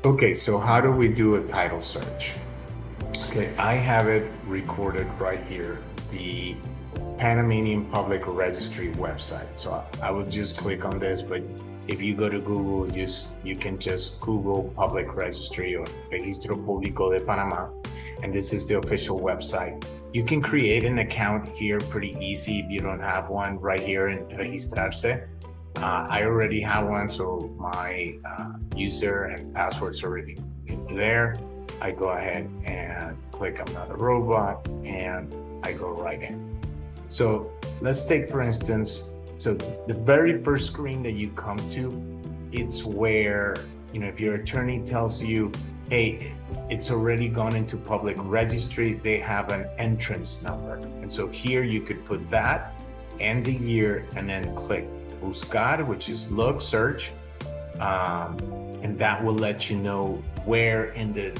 Okay, so how do we do a title search? Okay, I have it recorded right here, the Panamanian Public Registry website. So I would just click on this, but if you go to Google, you can just Google Public Registry or Registro Público de Panamá, and this is the official website. You can create an account here pretty easy if you don't have one right here in Registrarse. I already have one, so my user and password's already there. I go ahead and click another robot and I go right in. So let's take, for instance, so the very first screen that you come to, it's where, if your attorney tells you, hey, it's already gone into public registry, they have an entrance number. And so here you could put that and the year and then click buscar, which is look, search, and that will let you know where in the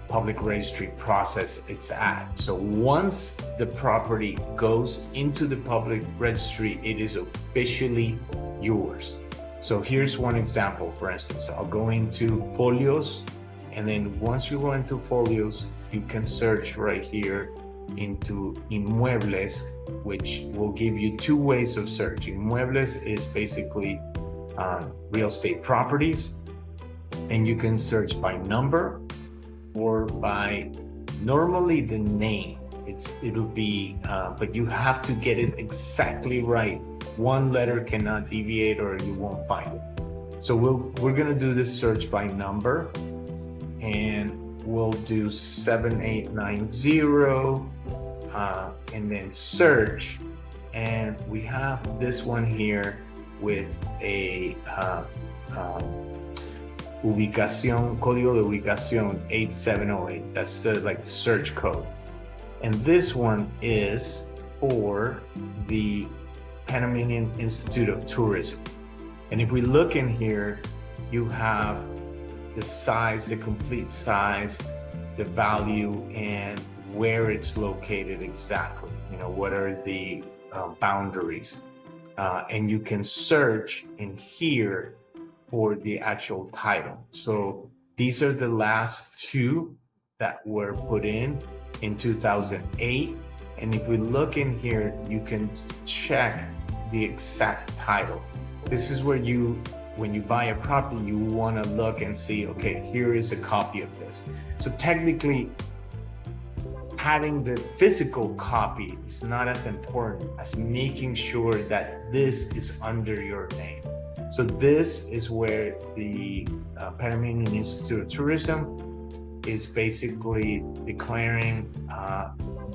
public registry process it's at. So once the property goes into the public registry, it is officially yours. So here's one example. For instance, I'll go into folios, and then once you go into folios, you can search right here into inmuebles, which will give you two ways of search. Inmuebles is basically real estate properties, and you can search by number or by normally the name. It'll be, but you have to get it exactly right. One letter cannot deviate or you won't find it. So we're gonna do this search by number, and we'll do 7890, and then search, and we have this one here with a Ubicación, Código de Ubicación 8708. That's the search code. And this one is for the Panamanian Institute of Tourism. And if we look in here, you have the size, the complete size, the value, and where it's located exactly. What are the boundaries? And you can search in here for the actual title. So these are the last two that were put in 2008. And if we look in here, you can check the exact title. This is where when you buy a property, you want to look and see, okay, here is a copy of this. So technically, having the physical copy is not as important as making sure that this is under your name. So this is where the Panamanian Institute of Tourism is basically declaring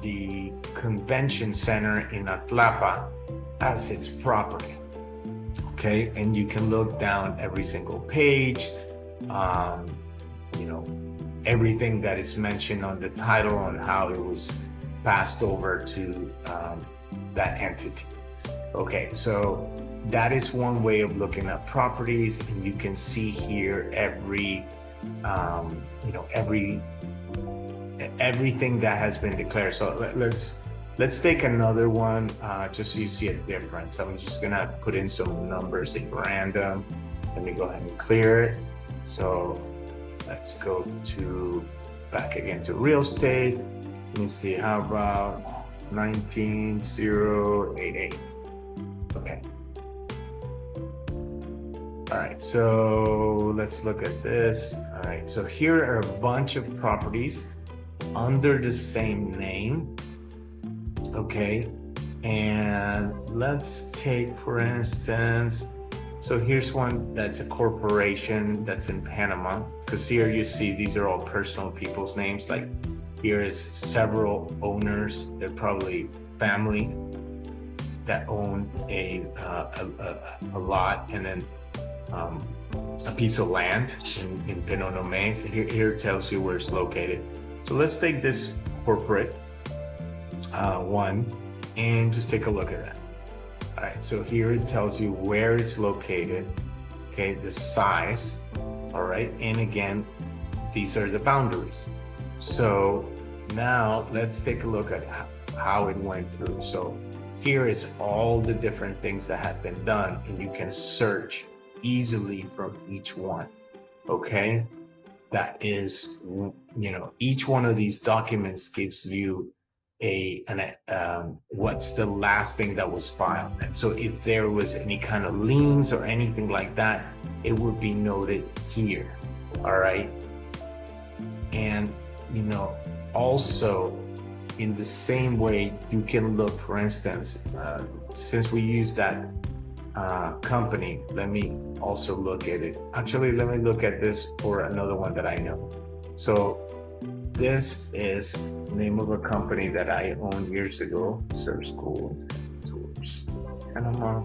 the convention center in Atlapa as its property. Okay, and you can look down every single page, everything that is mentioned on the title and how it was passed over to that entity. Okay, so that is one way of looking at properties, and you can see here everything that has been declared. So let's take another one, just so you see a difference. I'm just gonna put in some numbers at random. Let me go ahead and clear it. So let's go back again to real estate. Let me see, how about 19088? Okay. All right, so let's look at this. All right, so here are a bunch of properties under the same name. Okay, and let's take, for instance, so here's one that's a corporation that's in Panama, because here you see these are all personal people's names. Like here is several owners. They're probably family that own a lot, and then a piece of land in Panama. So here it tells you where it's located. So let's take this corporate one and just take a look at that. All right, so here it tells you where it's located, okay, the size, all right, and again, these are the boundaries. So now let's take a look at how it went through. So here is all the different things that have been done, and you can search easily from each one, okay? that is, each one of these documents gives you what's the last thing that was filed. And so if there was any kind of liens or anything like that, it would be noted here. All right. And, also in the same way, you can look, for instance, since we use that company, let me also look at it. Actually, let me look at this for another one that I know. So this is the name of a company that I owned years ago. Search School Tours, Panama.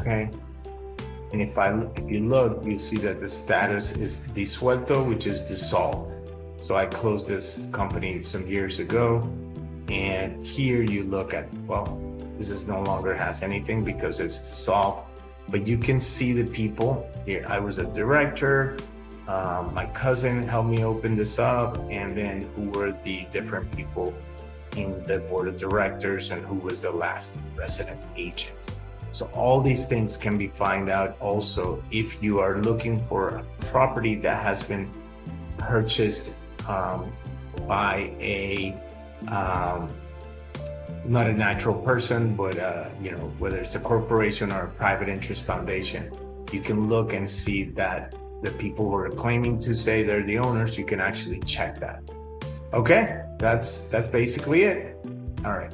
Okay. And if you look, you see that the status is disuelto, which is dissolved. So I closed this company some years ago. And here you look at, well, this is no longer has anything because it's dissolved. But you can see the people here. I was a director. My cousin helped me open this up, and then who were the different people in the board of directors and who was the last resident agent. So all these things can be found out also if you are looking for a property that has been purchased by a not a natural person, but whether it's a corporation or a private interest foundation. You can look and see that the people who are claiming to say they're the owners, you can actually check that. Okay, that's basically it. All right.